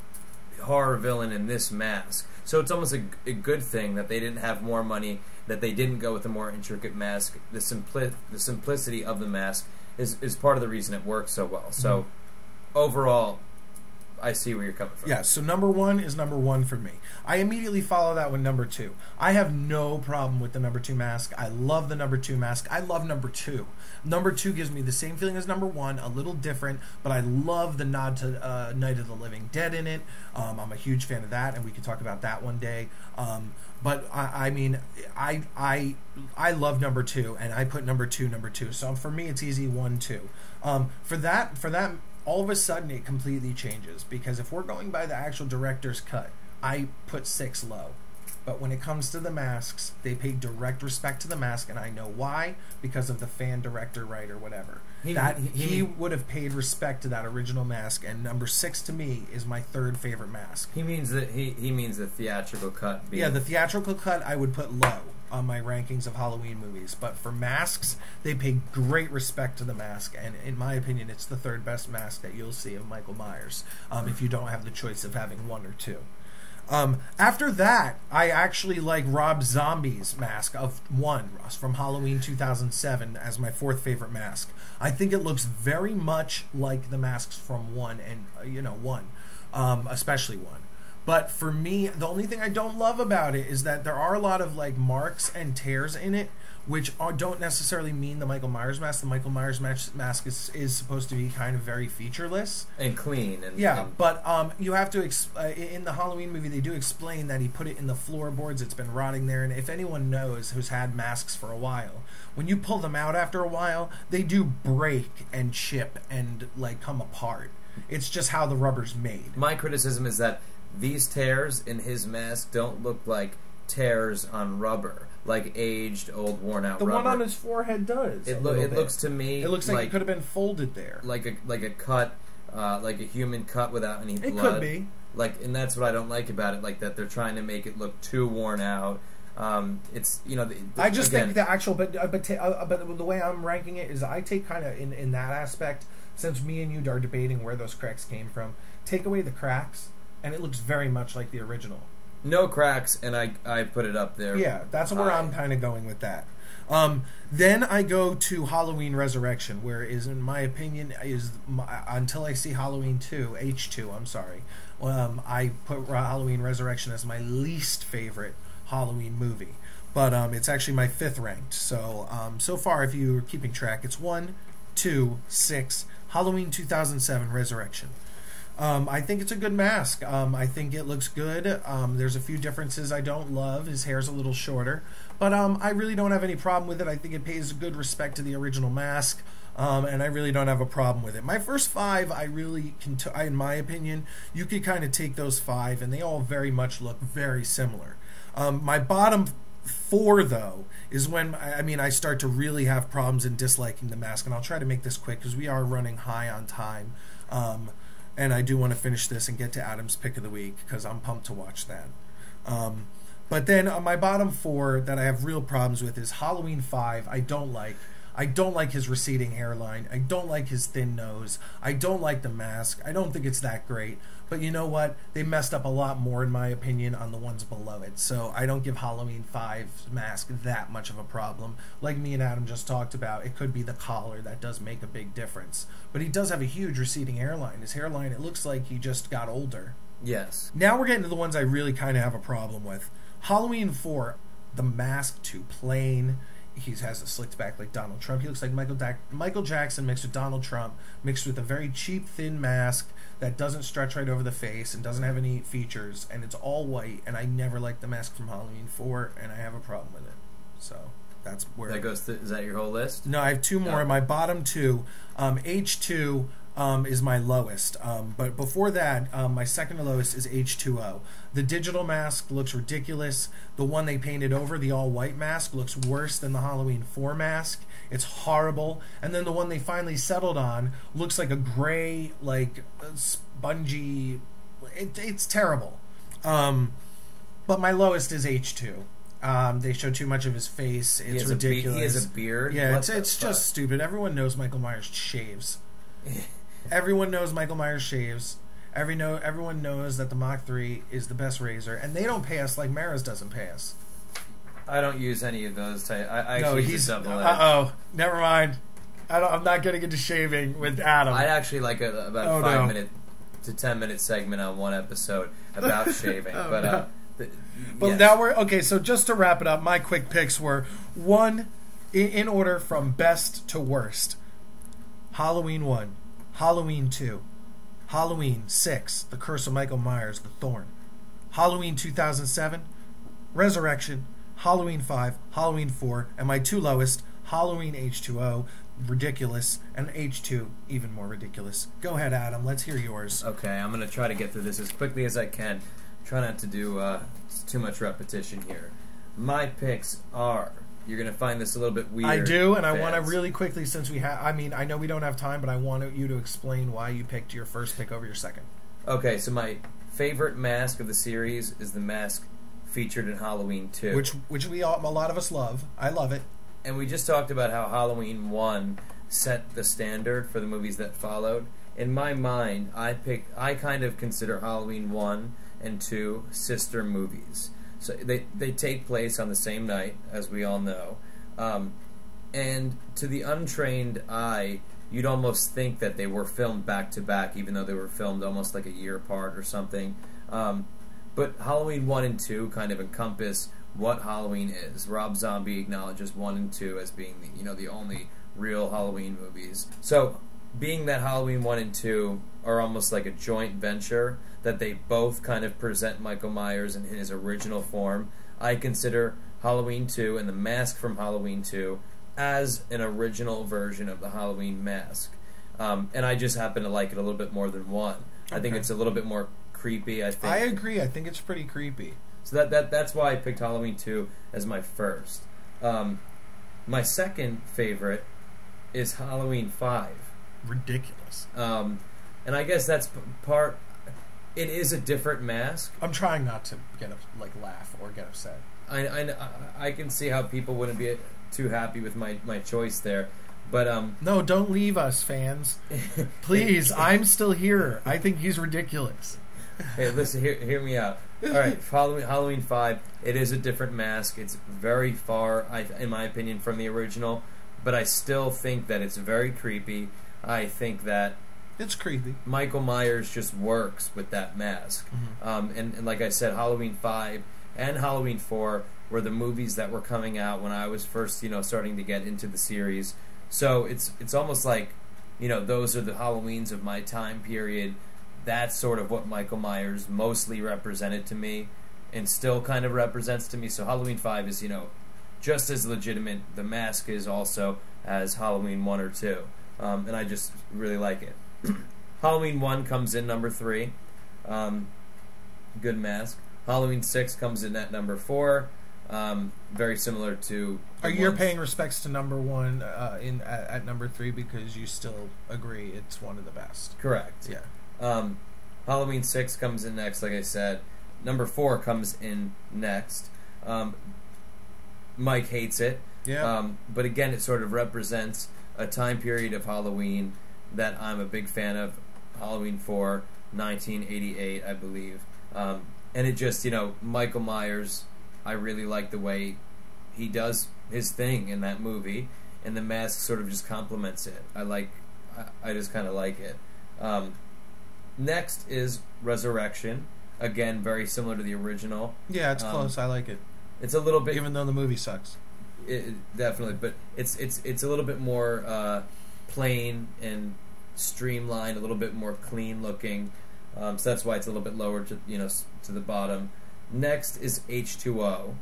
[SPEAKER 2] horror villain in this mask. So it's almost a good thing that they didn't have more money, that they didn't go with a more intricate mask. The simplicity of the mask is part of the reason it works so well. So overall, I see where you're coming from.
[SPEAKER 1] Yeah, so number 1 is number 1 for me. I immediately follow that with number 2. I have no problem with the number 2 mask. I love the number 2 mask. I love number 2. Number 2 gives me the same feeling as number 1, a little different, but I love the nod to Night of the Living Dead in it. I'm a huge fan of that, and we could talk about that one day. But I mean, I love number 2, and I put number 2. So for me, it's easy 1, 2. For that. All of a sudden, it completely changes, because if we're going by the actual director's cut, I put 6 low. But when it comes to the masks, they pay direct respect to the mask, and I know why, because of the fan, director, writer, whatever. He would have paid respect to that original mask, and number 6 to me is my 3rd favorite mask.
[SPEAKER 2] He means the theatrical cut.
[SPEAKER 1] Yeah, the theatrical cut I would put low on my rankings of Halloween movies, but for masks, they pay great respect to the mask, and in my opinion, it's the 3rd best mask that you'll see of Michael Myers, if you don't have the choice of having 1 or 2. After that, I actually like Rob Zombie's mask of 1 from Halloween 2007 as my 4th favorite mask. I think it looks very much like the masks from 1 and 1, especially 1. But for me, the only thing I don't love about it is that there are a lot of like marks and tears in it, which don't necessarily mean the Michael Myers mask. The Michael Myers mask is supposed to be kind of very featureless
[SPEAKER 2] and clean.
[SPEAKER 1] But you have to in the Halloween movie they do explain that he put it in the floorboards. It's been rotting there, and if anyone knows who's had masks for a while, when you pull them out after a while, they do break and chip and like come apart. It's just how the rubber's made.
[SPEAKER 2] My criticism is that these tears in his mask don't look like tears on rubber, like aged, old, worn-out rubber.
[SPEAKER 1] The one on his forehead does.
[SPEAKER 2] It looks to me.
[SPEAKER 1] It looks like it could have been folded there,
[SPEAKER 2] like a cut, like a human cut without any blood.
[SPEAKER 1] It could be.
[SPEAKER 2] And that's what I don't like about it. Like that they're trying to make it look too worn out. It's
[SPEAKER 1] I just think the actual, but the way I'm ranking it is I take kind of in that aspect. Since me and you are debating where those cracks came from, take away the cracks, and it looks very much like the original.
[SPEAKER 2] No cracks, and I put it up there.
[SPEAKER 1] Yeah, that's where I'm kind of going with that. Then I go to Halloween Resurrection, where is, in my opinion, until I see Halloween 2, H2, I'm sorry, I put Halloween Resurrection as my least favorite Halloween movie. But it's actually my 5th ranked. So, so far, if you're keeping track, it's 1, 2, 6, Halloween 2007 Resurrection. I think it's a good mask. I think it looks good. There's a few differences I don't love. His hair's a little shorter. But I really don't have any problem with it. I think it pays good respect to the original mask. And I really don't have a problem with it. My first 5, I really can, in my opinion, you could kind of take those 5, and they all very much look very similar. My bottom 4, though, is when I start to really have problems in disliking the mask. And I'll try to make this quick because we are running high on time. And I do want to finish this and get to Adam's pick of the week because I'm pumped to watch that. But then my bottom 4 that I have real problems with is Halloween 5. I don't like his receding hairline. I don't like his thin nose. I don't like the mask. I don't think it's that great. But you know what? They messed up a lot more, in my opinion, on the ones below it. So I don't give Halloween 5's mask that much of a problem. Like me and Adam just talked about, it could be the collar that does make a big difference. But he does have a huge receding hairline. His hairline, it looks like he just got older.
[SPEAKER 2] Yes.
[SPEAKER 1] Now we're getting to the ones I really kind of have a problem with. Halloween 4, the mask too plain. he has a slicked back like Donald Trump. He looks like Michael Jackson mixed with Donald Trump, mixed with a very cheap, thin mask that doesn't stretch right over the face and doesn't have any features, and it's all white. And I never liked the mask from Halloween 4, and I have a problem with it. So that's where
[SPEAKER 2] that goes. Is that your whole list?
[SPEAKER 1] No, I have two more.
[SPEAKER 2] No.
[SPEAKER 1] My bottom two, H2 is my lowest. But before that, my second to lowest is H2O. The digital mask looks ridiculous. The one they painted over, the all-white mask, looks worse than the Halloween 4 mask. It's horrible. And then the one they finally settled on looks like a gray, like, spongy... It's terrible. But my lowest is H2. They show too much of his face. It's ridiculous.
[SPEAKER 2] He has a beard?
[SPEAKER 1] Yeah, it's just stupid. Everyone knows Michael Myers shaves. Everyone knows Michael Myers shaves. Everyone knows that the Mach 3 is the best razor, and they don't pay us like Maris doesn't pay us.
[SPEAKER 2] I don't use any of those. I
[SPEAKER 1] no,
[SPEAKER 2] use a double edge.
[SPEAKER 1] Uh-oh. Never mind. I'm not getting into shaving with Adam.
[SPEAKER 2] I'd actually like about a 5-minute to 10-minute segment on one episode about shaving. But yes.
[SPEAKER 1] Now we're... Okay, so just to wrap it up, my quick picks were, 1, in order from best to worst. Halloween 1. Halloween 2. Halloween 6, The Curse of Michael Myers, The Thorn. Halloween 2007, Resurrection. Halloween 5, Halloween 4, and my two lowest, Halloween H2O, ridiculous, and H2, even more ridiculous. Go ahead, Adam. Let's hear yours.
[SPEAKER 2] Okay, I'm going to try to get through this as quickly as I can. Try not to do too much repetition here. My picks are... You're going to find this a little bit weird.
[SPEAKER 1] I do, and
[SPEAKER 2] fans.
[SPEAKER 1] I want to really quickly, since we have... I mean, I know we don't have time, but I want you to explain why you picked your first pick over your second.
[SPEAKER 2] Okay, so my favorite mask of the series is the mask featured in Halloween 2.
[SPEAKER 1] Which a lot of us love. I love it.
[SPEAKER 2] And we just talked about how Halloween 1 set the standard for the movies that followed. In my mind, I kind of consider Halloween 1 and 2 sister movies. So they take place on the same night, as we all know. And to the untrained eye, you'd almost think that they were filmed back-to-back, even though they were filmed almost like a year apart or something. But Halloween 1 and 2 kind of encompass what Halloween is. Rob Zombie acknowledges 1 and 2 as being the only real Halloween movies. So, being that Halloween 1 and 2 are almost like a joint venture, that they both kind of present Michael Myers in his original form, I consider Halloween 2 and the mask from Halloween 2 as an original version of the Halloween mask. And I just happen to like it a little bit more than 1. I think it's a little bit more creepy. I
[SPEAKER 1] agree. I think it's pretty creepy.
[SPEAKER 2] So that's why I picked Halloween 2 as my first. My second favorite is Halloween 5.
[SPEAKER 1] Ridiculous.
[SPEAKER 2] And I guess that's part... It is a different mask.
[SPEAKER 1] I'm trying not to laugh or get upset.
[SPEAKER 2] I can see how people wouldn't be too happy with my choice there. But
[SPEAKER 1] no, don't leave us, fans. Please, I'm still here. I think he's ridiculous.
[SPEAKER 2] Hey, listen, hear me out. All right, Halloween 5, it is a different mask. It's very far, in my opinion, from the original, but I still think that it's very creepy. I think that
[SPEAKER 1] it's creepy.
[SPEAKER 2] Michael Myers just works with that mask. Mm-hmm. And like I said, Halloween 5 and Halloween 4 were the movies that were coming out when I was first, starting to get into the series. So it's almost like, those are the Halloweens of my time period. That's sort of what Michael Myers mostly represented to me and still kind of represents to me. So Halloween 5 is, just as legitimate. The mask is also as Halloween 1 or 2. And I just really like it. Halloween 1 comes in number 3. Good mask. Halloween 6 comes in at number 4. Very similar to...
[SPEAKER 1] You're paying respects to number 1 at number 3 because you still agree it's one of the best.
[SPEAKER 2] Correct.
[SPEAKER 1] Yeah.
[SPEAKER 2] Halloween 6 comes in next, like I said. Number 4 comes in next. Mike hates it.
[SPEAKER 1] Yeah.
[SPEAKER 2] But again, it sort of represents a time period of Halloween that I'm a big fan of. Halloween 4, 1988, I believe. And it just, Michael Myers, I really like the way he does his thing in that movie, and the mask sort of just complements it. I just kind of like it. Next is Resurrection. Again, very similar to the original.
[SPEAKER 1] Yeah, it's close. I like it.
[SPEAKER 2] It's a little bit...
[SPEAKER 1] Even though the movie sucks.
[SPEAKER 2] Definitely, but it's a little bit more plain and streamlined, a little bit more clean looking. So that's why it's a little bit lower to to the bottom. Next is H2O.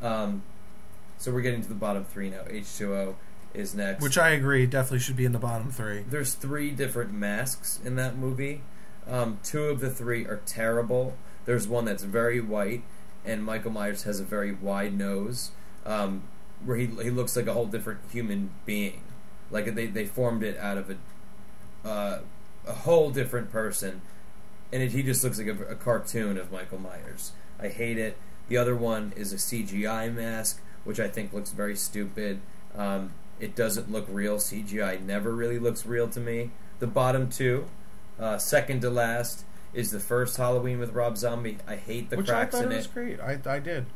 [SPEAKER 2] So we're getting to the bottom three now. H2O is next,
[SPEAKER 1] which I agree definitely should be in the bottom three.
[SPEAKER 2] There's 3 different masks in that movie. 2 of the 3 are terrible. There's one that's very white, and Michael Myers has a very wide nose, where he looks like a whole different human being. Like they formed it out of a whole different person, and he just looks like a cartoon of Michael Myers. I hate it. The other one is a CGI mask, which I think looks very stupid. It doesn't look real. CGI never really looks real to me. The bottom 2, second to last, is the first Halloween with Rob Zombie. I hate the cracks in it.
[SPEAKER 1] Which I thought it was great. I did.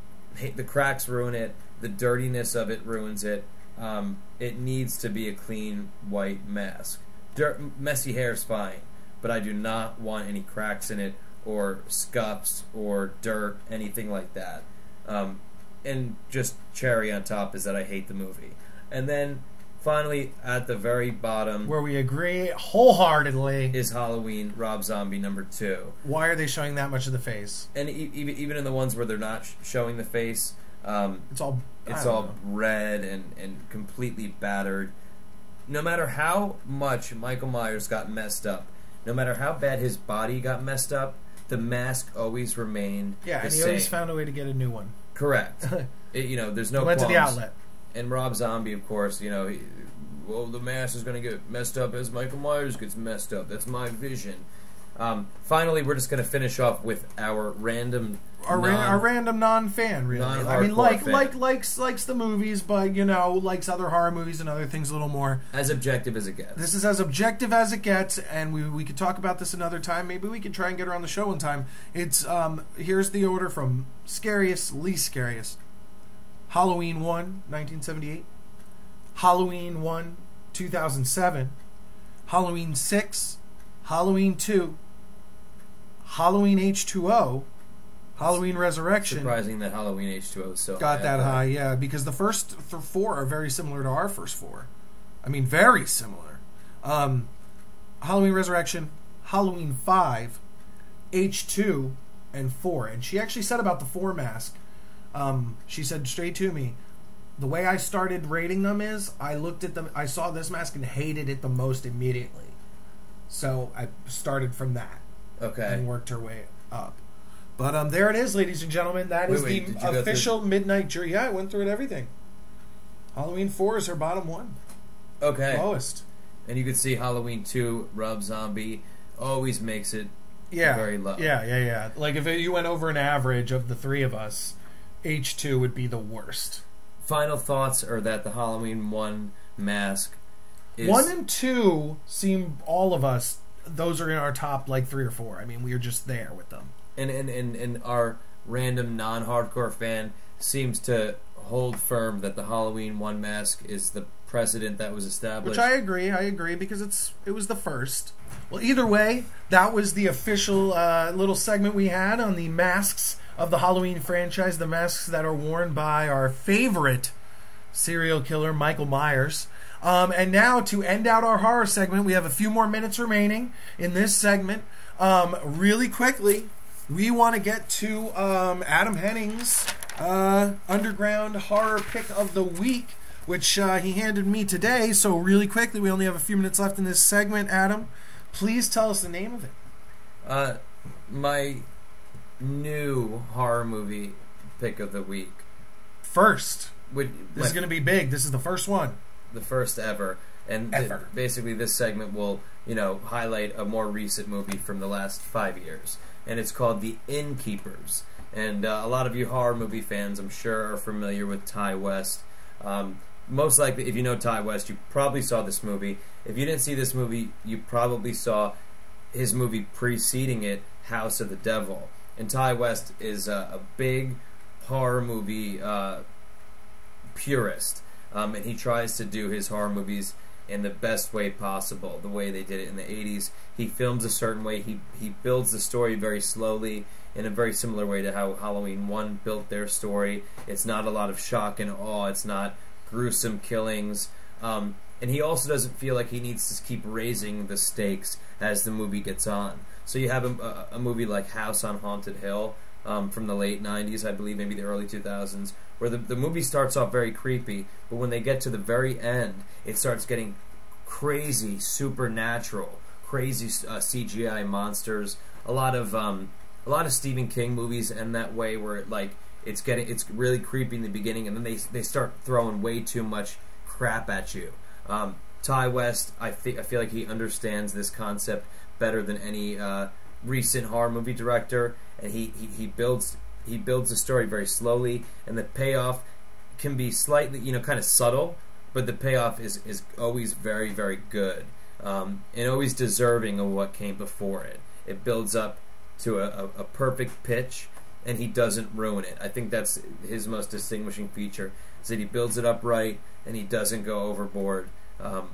[SPEAKER 2] The cracks ruin it. The dirtiness of it ruins it. It needs to be a clean white mask. Messy hair is fine, but I do not want any cracks in it, or scuffs, or dirt, anything like that. And just cherry on top is that I hate the movie. And then finally, at the very bottom,
[SPEAKER 1] where we agree wholeheartedly,
[SPEAKER 2] is Halloween Rob Zombie number 2.
[SPEAKER 1] Why are they showing that much of the face?
[SPEAKER 2] And even in the ones where they're not showing the face,
[SPEAKER 1] it's all
[SPEAKER 2] red and completely battered. No matter how much Michael Myers got messed up, no matter how bad his body got messed up, the mask always remained the
[SPEAKER 1] and he
[SPEAKER 2] same.
[SPEAKER 1] always found a way to get a new one.
[SPEAKER 2] Correct. There's no
[SPEAKER 1] went
[SPEAKER 2] qualms.
[SPEAKER 1] to the outlet.
[SPEAKER 2] And Rob Zombie, of course, the mask is going to get messed up as Michael Myers gets messed up. That's my vision. Finally, we're just going to finish off with our random...
[SPEAKER 1] Our random non-fan, really. I mean, likes the movies, but, likes other horror movies and other things a little more.
[SPEAKER 2] As objective as it gets.
[SPEAKER 1] This is as objective as it gets, and we could talk about this another time. Maybe we could try and get her on the show one time. It's, here's the order from scariest, least scariest. Halloween 1, 1978. Halloween 1, 2007. Halloween 6. Halloween 2. Halloween H2O. Halloween Resurrection.
[SPEAKER 2] Surprising that Halloween H2O is so
[SPEAKER 1] got that high, yeah, because the first 4 are very similar to our first 4. I mean, very similar. Halloween Resurrection, Halloween 5, H2, and 4. And she actually said about the 4 mask, she said straight to me, the way I started rating them is, I looked at them, I saw this mask and hated it the most immediately. So I started from that.
[SPEAKER 2] Okay.
[SPEAKER 1] And worked her way up. But there it is, ladies and gentlemen. That is the official Midnight Jury. Yeah, I went through it, everything. Halloween 4 is her bottom 1.
[SPEAKER 2] Okay.
[SPEAKER 1] Lowest.
[SPEAKER 2] And you could see Halloween 2, Rob Zombie, always makes it very low.
[SPEAKER 1] Yeah. Like if you went over an average of the 3 of us, H2 would be the worst.
[SPEAKER 2] Final thoughts are that the Halloween 1 mask is...
[SPEAKER 1] 1 and 2 seem, all of us, those are in our top 3 or 4. I mean, we are just there with them.
[SPEAKER 2] And our random non-hardcore fan seems to hold firm that the Halloween 1 mask is the precedent that was established.
[SPEAKER 1] Which I agree, because it was the first. Well, either way, that was the official little segment we had on the masks of the Halloween franchise, the masks that are worn by our favorite serial killer, Michael Myers. And now, to end out our horror segment, we have a few more minutes remaining in this segment. Really quickly, we want to get to Adam Henning's Underground Horror Pick of the Week, which he handed me today. So really quickly, we only have a few minutes left in this segment. Adam, please tell us the name of it.
[SPEAKER 2] My new horror movie pick of the week.
[SPEAKER 1] First. This is going to be big. This is the first one. The
[SPEAKER 2] first ever. And basically this segment will, highlight a more recent movie from the last 5 years. And it's called The Innkeepers. And a lot of you horror movie fans, I'm sure, are familiar with Ty West. Most likely, if you know Ty West, you probably saw this movie. If you didn't see this movie, you probably saw his movie preceding it, House of the Devil. And Ty West is a big horror movie purist. And he tries to do his horror movies in the best way possible, the way they did it in the 80s. He films a certain way. He builds the story very slowly in a very similar way to how Halloween 1 built their story. It's not a lot of shock and awe. It's not gruesome killings. And he also doesn't feel like he needs to keep raising the stakes as the movie gets on. So you have a movie like House on Haunted Hill from the late 90s, I believe, maybe the early 2000s, where the movie starts off very creepy, but when they get to the very end, it starts getting crazy, supernatural, crazy CGI monsters. A lot of Stephen King movies end that way, where it's really creepy in the beginning, and then they start throwing way too much crap at you. Ty West, I feel like he understands this concept better than any recent horror movie director, and he builds the story very slowly, and the payoff can be slightly, kind of subtle, but the payoff is always very, very good, and always deserving of what came before it. It builds up to a perfect pitch, and he doesn't ruin it. I think that's his most distinguishing feature, is that he builds it up right, and he doesn't go overboard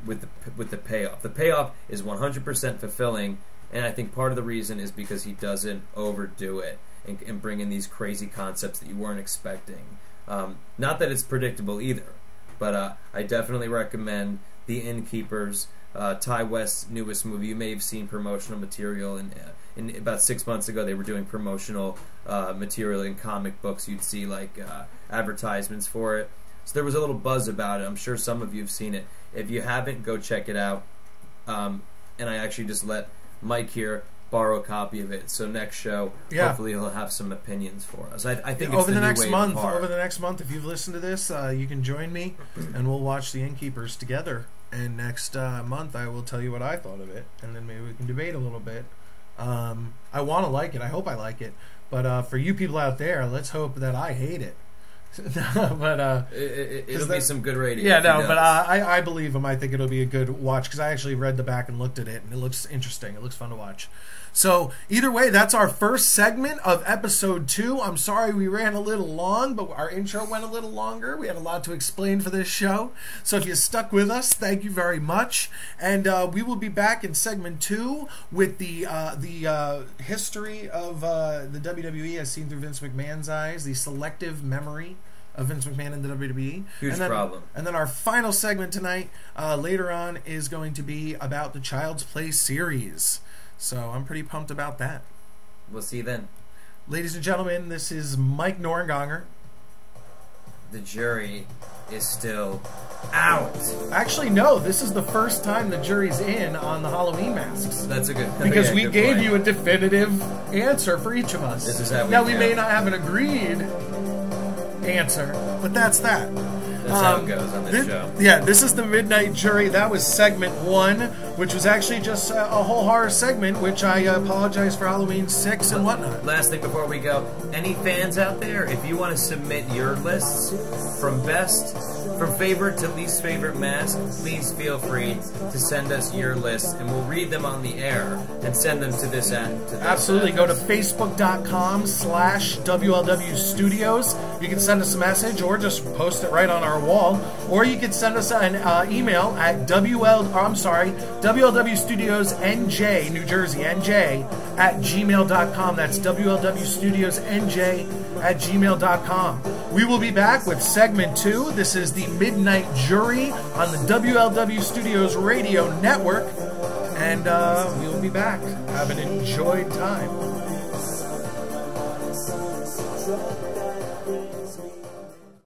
[SPEAKER 2] with the payoff. The payoff is 100% fulfilling, and I think part of the reason is because he doesn't overdo it and bring in these crazy concepts that you weren't expecting. Not that it's predictable either, but I definitely recommend The Innkeepers, Ty West's newest movie. You may have seen promotional material, and in about 6 months ago they were doing promotional material in comic books. You'd see advertisements for it. So there was a little buzz about it. I'm sure some of you have seen it. If you haven't, go check it out. And I actually just let Mike here borrow a copy of it. So next show, hopefully he'll have some opinions for us. I think it's
[SPEAKER 1] over the next month.
[SPEAKER 2] Over
[SPEAKER 1] the next month, if you've listened to this, you can join me, and we'll watch The Innkeepers together. And next month, I will tell you what I thought of it, and then maybe we can debate a little bit. I want to like it. I hope I like it. But for you people out there, let's hope that I hate it. But
[SPEAKER 2] it'll be some good radio.
[SPEAKER 1] Yeah, no, but I believe him. I think it'll be a good watch, because I actually read the back and looked at it, and it looks interesting. It looks fun to watch. So either way, that's our first segment of episode 2. I'm sorry we ran a little long, but our intro went a little longer. We had a lot to explain for this show. So if you stuck with us, thank you very much. And we will be back in segment 2 with the history of the WWE as seen through Vince McMahon's eyes, the selective memory of Vince McMahon in the WWE.
[SPEAKER 2] Huge problem.
[SPEAKER 1] And then our final segment tonight, later on, is going to be about the Child's Play series. So I'm pretty pumped about that.
[SPEAKER 2] We'll see you then.
[SPEAKER 1] Ladies and gentlemen, this is Mike Norenganger.
[SPEAKER 2] The jury is still out.
[SPEAKER 1] Actually, no. This is the first time the jury's in on the Halloween masks.
[SPEAKER 2] That's a good
[SPEAKER 1] because we gave you a definitive answer for each of us.
[SPEAKER 2] This is how we
[SPEAKER 1] now, we may not have an agreed answer, but that's that.
[SPEAKER 2] That's how it goes on this show.
[SPEAKER 1] Yeah, this is the Midnight Jury. That was segment 1, which was actually just a whole horror segment, which I apologize for Halloween 6 and whatnot.
[SPEAKER 2] Last thing before we go, any fans out there, if you want to submit your lists from favorite to least favorite mask, please feel free to send us your lists, and we'll read them on the air and send them to this end.
[SPEAKER 1] Absolutely. Go to facebook.com/WLW Studios. You can send us a message or just post it right on our wall, or you can send us an email at WLW Studios NJ, New Jersey, NJ, @gmail.com. That's WLW Studios NJ @gmail.com. We will be back with segment 2. This is the Midnight Jury on the WLW Studios Radio Network, and we will be back. Have an enjoyed time.